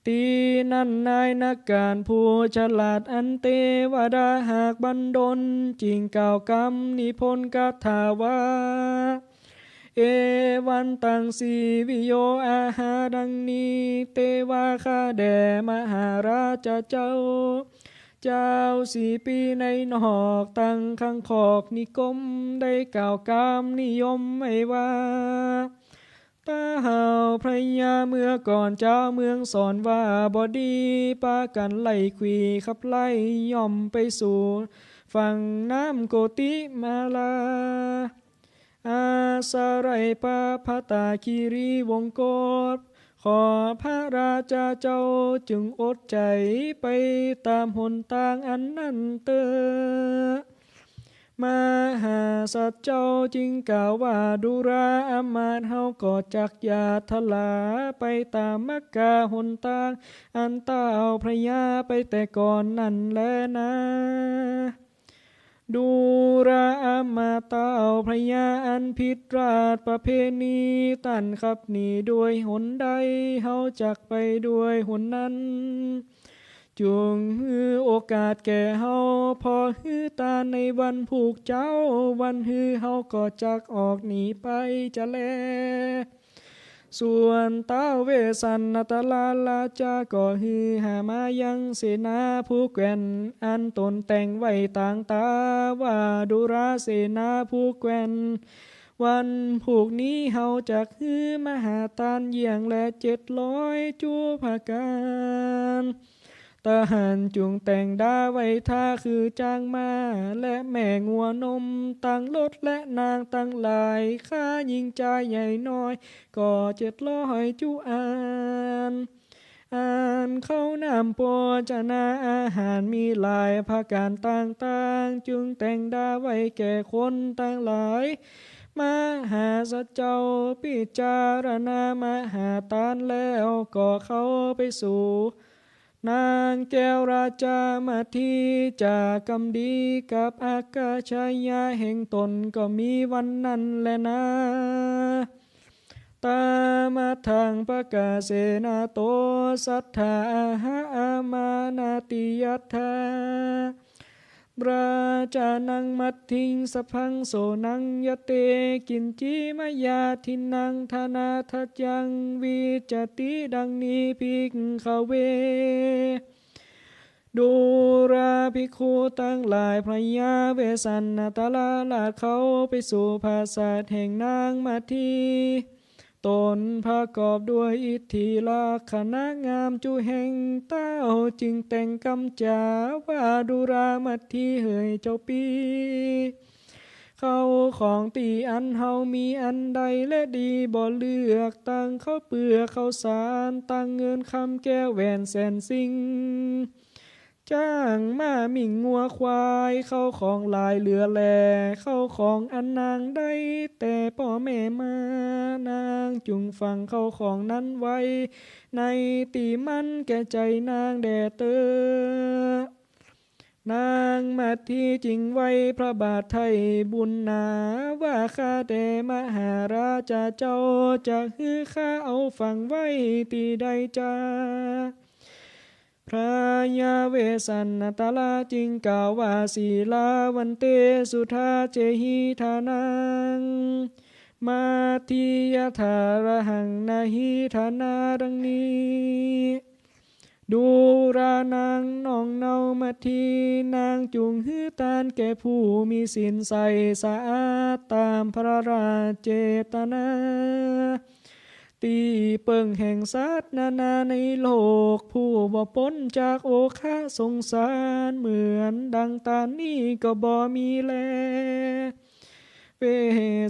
ตีนั่นนายนักการผู้ฉลาดอันเตวดาหากบันดลจริงกล่าวกรรมนิพนธ์กัถาวาเอวันตังสีวิโยอาหาดังนี้เตวาคาแด่มหาราชเจ้าเจ้า4 ปีในนอกตั้งข้างขอกนิกรมได้กล่าวกามนิยมไม่ว่าตาหาวพระยาเมื่อก่อนเจ้าเมืองสอนว่าบอดีปากันไล่ขวีขับไล่ย่อมไปสู่ฝั่งน้ำโกติมาลาอาสาไรปาพตาคีรีวงโกฏขอพระราชาเจ้าจึงอดใจไปตามหนทางอันนั้นเตอมหาสัจเจ้าจึงกล่าวว่าดุราอมาตย์เฮาก็จักยาทลาไปตามมักกะหนทางอันเต้าพระยาไปแต่ก่อนนั่นแลนะดูราอมาตย์เต้าพระยาอันผิดราชประเพณีตันขับหนีด้วยหนใดเฮาจักไปด้วยหนนั้นจงฮือโอกาสแก่เฮาพอฮือตาในวันผูกเจ้าวันฮือเฮาก็จักออกหนีไปจะแล ส่วนท้าวเวสสันตลาราจาก็ฮือหามายังเสนาผู้แกว่นอันตนแต่งไว้ต่างตาว่าดุราเสนาผู้แกว่นวันผูกนี้เฮาจากฮือมหาทานเยี่ยงและ700จูภาการทหารจุงแต่งดาไว้ท่าคือจ้างมาและแม่งัวนมตั้งรถและนางตั้งหลายข้ายิงใจใหญ่น้อยก็700จูอ่านเข้านำโภชนาอาหารมีหลายภาการต่างๆจึงแต่งดาไว้แก่คนต่างหลายมหาสัจเจ้าพิจารณามหาทานแล้วก็เข้าไปสู่นางแก้วราชามาทีจากกำดีกับอากาชายาแห่งตนก็มีวันนั้นแลนะตามาทางปะกาเสนาโตสัทธาหาอามานาติยัตถาราจานังมัตถิงสพังโสนังยเตกินจิมายาทินังธนาทัจยังวิจติดังนี้ภิกขเวดูราภิกขุตั้งหลายพระยาเวสสันตลาลาดเขาไปสู่ภาษาแห่งนางมาทีตนประกอบด้วยอิทธิลักษณะงามจุแห่งเต้าจึงแต่งกำจาว่าดุรามัทธีเหยเจ้าปีเข้าของตีอันเฮามีอันใดและดีบ่เลือกตั้งเข้าเปลือกเข้าสารตั้งเงินคำแก้วแหวนแสนสิ่งจ้างมามิ่งงัวควายเข้าของหลายเหลือแลเข้าของอันนางได้แต่พ่อแม่มานางจุงฟังเข้าของนั้นไว้ในตีมันแก่ใจนางแด่เตอนางมาที่จริงไว้พระบาทไทยบุญนาว่าข้าแต่มหาราชาเจ้าจะฮือข้าเอาฝังไว้ตีใดจ้าพระยาเวสสันตลาจิงกล่าวว่าศีลาวันเตสุธาเจหิธานังมาทิยถารหังนาหิธานาดังนี้ดูรานางน้องเนามาทีนางจุงฮือตานแก่ผู้มีศีลใสสะอาดตามพระราชเจตนาตีเปิงแห่งสัตว์นานาในโลกผู้บ่พ้นจากโอคะสงสารเหมือนดังตานี้ก็บ่มีแลเว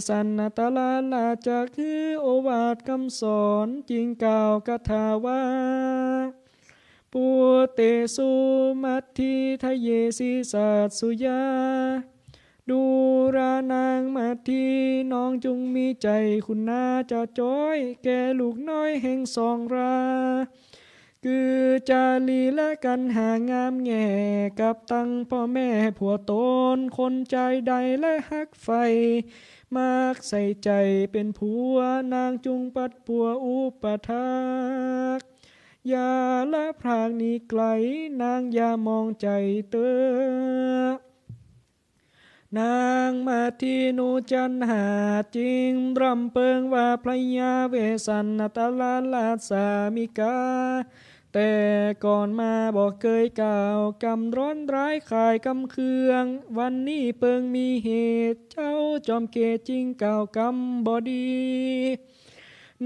สันตลาลาจากคือโอวาทคำสอนจริงกล่าวคาถาว่าปุเตสุมัทธิทะเยสิสัตสุยาดูรานางมาทีน้องจงมีใจคุณนาจะจ้อยแก่ลูกน้อยแห่งสองราคือจาลีและกันหางามแง่กับตั้งพ่อแม่ผัวตนคนใจใดและฮักไฟมากใส่ใจเป็นผัวนางจุงปัดปัวอุปถากอย่าละพรากนี้ไกลนางอย่ามองใจเตอนางมาที่นูจันหาจริงรำเปิงว่าพระยาเวสสันตลาลาสามิกาแต่ก่อนมาบอกเคยกล่าวกำร้อนร้ายขายกำเคืองวันนี้เปิงมีเหตุเจ้าจอมเกจริงกล่าวกำบอดี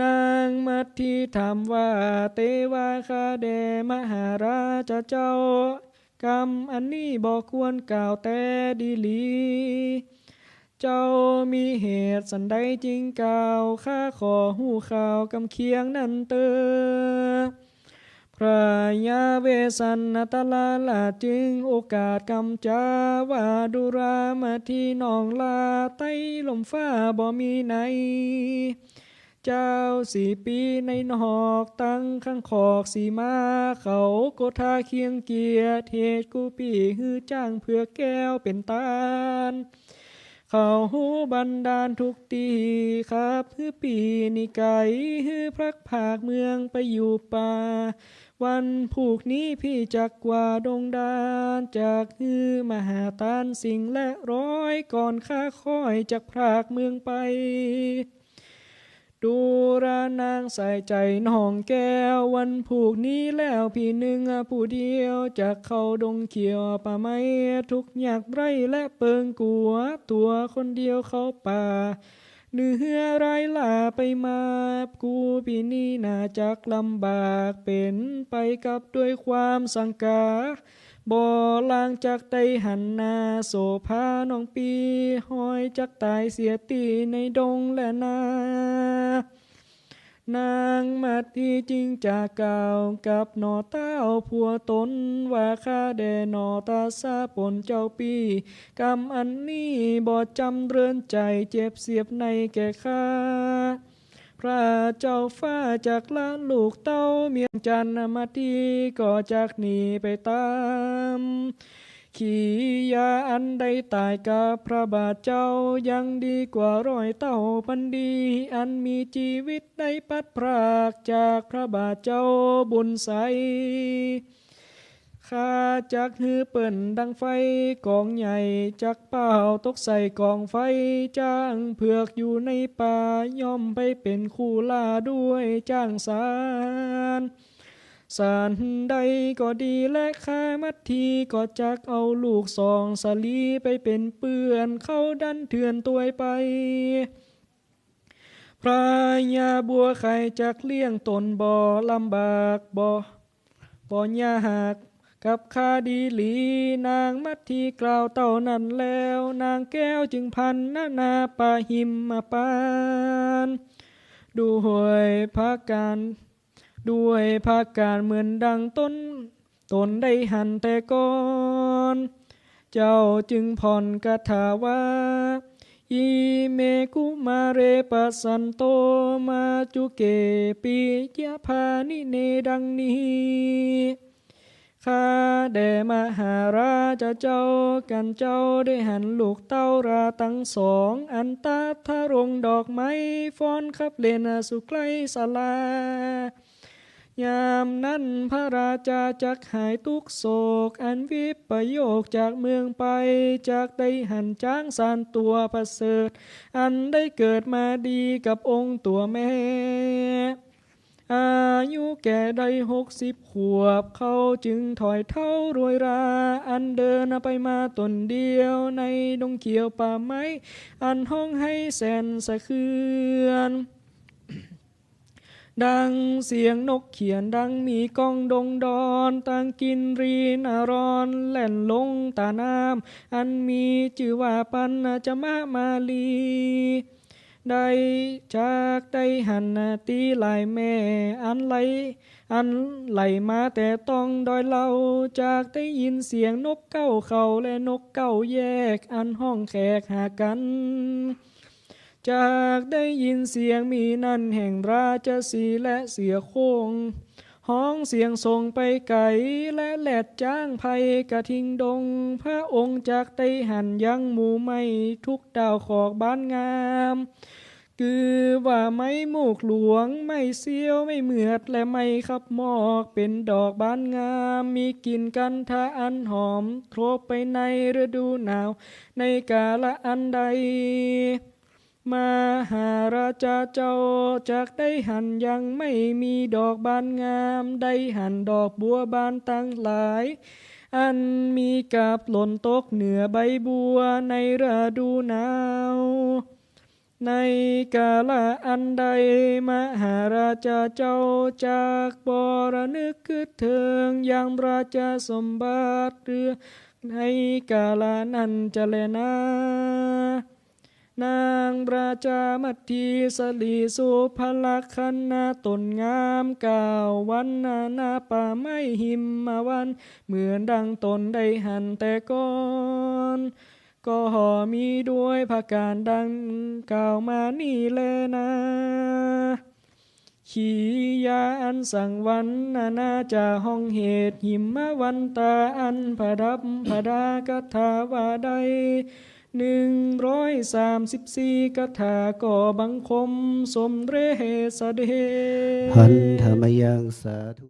นางมัทธิถามว่าเตวาคาเดมหาราชเจ้ากรรมอันนี้บอกควรกล่าวแต่ดีลีเจ้ามีเหตุสันใดจริงกล่าวข้าขอหูข่าวกำเคียงนั่นเตอพระยาเวสสันตลาลาจึงโอกาสกำจาว่าดุรามาที่นองลาไต้ลมฟ้าบ่มีไหนเจ้า4 ปีในนอกตั้งข้างขอกสีมาเขาโกธาเคียงเกียรติเหตุกูปีฮือจ้างเพื่อแก้วเป็นตาลเขาหูบันดาลทุกตีครับฮือปีนิไก่ฮือพรักภาคเมืองไปอยู่ป่าวันผูกนี้พี่จักกว่าดงดานจากฮือมหาทานสิ่งและร้อยก่อนข้าคอยจากพรากเมืองไป ดูรานางใส่ใจน้องแก้ววันผูกนี้แล้วพี่หนึ่งผู้เดียวจากเข้าดงเขียวป่าไม้ทุกอยากไรและเปิงกัวตัวคนเดียวเข้าป่าเนื้อไรล่าไปมากูพี่นี่น่าจักลำบากเป็นไปกับด้วยความสังกาบ่ลางจากไตหันนาโสภาน้องปีห้อยจักตายเสียตีในดงและนานางมาทีจริงจากเก่ากับหนอเต้าผัวตนว่าข้าแด่หนอตาซาปนเจ้าปีกรรมอันนี้บ่จำเรือนใจเจ็บเสียบในแก่ข้าพระเจ้าฟ้าจากละลูกเต้าเมียงจันทร์มาทีก็จากหนีไปตามขี่ยาอันใดตายกับพระบาทเจ้ายังดีกว่าร้อยเต้าพันดีอันมีชีวิตได้ปัดพรากจากพระบาทเจ้าบุญใสข้าจักฮือเปิ่นดังไฟกองใหญ่จักเป้าตกใส่กองไฟจ้างเผือกอยู่ในป่าย่อมไปเป็นคู่ล่าด้วยจ้างสารสารใดก็ดีและข้ามัดทีก็จักเอาลูกสองสลีไปเป็นเปื้อนเข้าดันเถื่อนตัวไปพระยาบัวไข่จักเลี้ยงตนบ่ลำบากบ่ยากกับข้าดีหลีนางมัดทีกล่าวเต่านั้นแล้วนางแก้วจึงพันนาปาหิมมาปานด้วยภาการเหมือนดังต้นได้หันแต่ก่อนเจ้าจึงผ่อนคาถาว่าอิเมกุมาเรปัสสันโตมาจุเกปิยะพานิเนดังนี้ข้าแด่มหาราชเจ้ากันเจ้าได้หันลูกเต้าราตั้งสองอันตาทะรงดอกไม้ฟ้อนขับเล่นสุไกลศาลายามนั้นพระราชาจักหายทุกโศกอันวิปโยคจากเมืองไปจากได้หันจ้างสานตัวประเสริฐอันได้เกิดมาดีกับองค์ตัวแม่อายุแก่ได้60 ขวบเขาจึงถอยเท้ารวยราอันเดินไปมาตนเดียวในดงเขียวป่าไม้อันห้องให้แสนสะเทือนดังเสียงนกเขียนดังมีกองดงดอนตังกินรีนารอนแล่นลงตาน้ำอันมีชื่อว่าปันจะมาลีได้จากได้หันตีลายแม่อันไหลมาแต่ต้องดอยเล่าจากได้ยินเสียงนกเก้าเขาและนกเก้าแยกอันห้องแขกหากันจากได้ยินเสียงมีนั่นแห่งราชสีและเสียโคงห้องเสียงส่งไปไกลและแหลดจ้างภัยกระทิงดงพระองค์จากได้หันยังหมู่ไม่ทุกดาวขอกบ้านงามคือว่าไม่มูกหลวงไม่เสี้ยวไม่เหมือดและไม่ขับหมอกเป็นดอกบานงามมีกลิ่นกันทะอันหอมโครบไปในฤดูหนาวในกาละอันใดมหาราชาเจ้าจากได้หันยังไม่มีดอกบานงามได้หันดอกบัวบานตั้งหลายอันมีกาบหล่นตกเหนือใบบัวในฤดูหนาวในกาละอันใดมหาราชาเจ้าจากบรนึกคือเถิงยังราชสมบัติเรือในกาละนั้นจะแลนานางราชามัททีสลีสุภลักขันนาตนงาม9 วันนาป่าไม้หิมมาวันเหมือนดังตนได้หันแต่ก่อนก็มีด้วยภาการดังกล่าวมานี่แลนะขียาอันสั่งวันนาจะห้องเหตุหิมมาวันตาอันผดับผดากถาวาใด134 คาถาก่อบังคมสมเรศเดหันธรรมยังสาธุ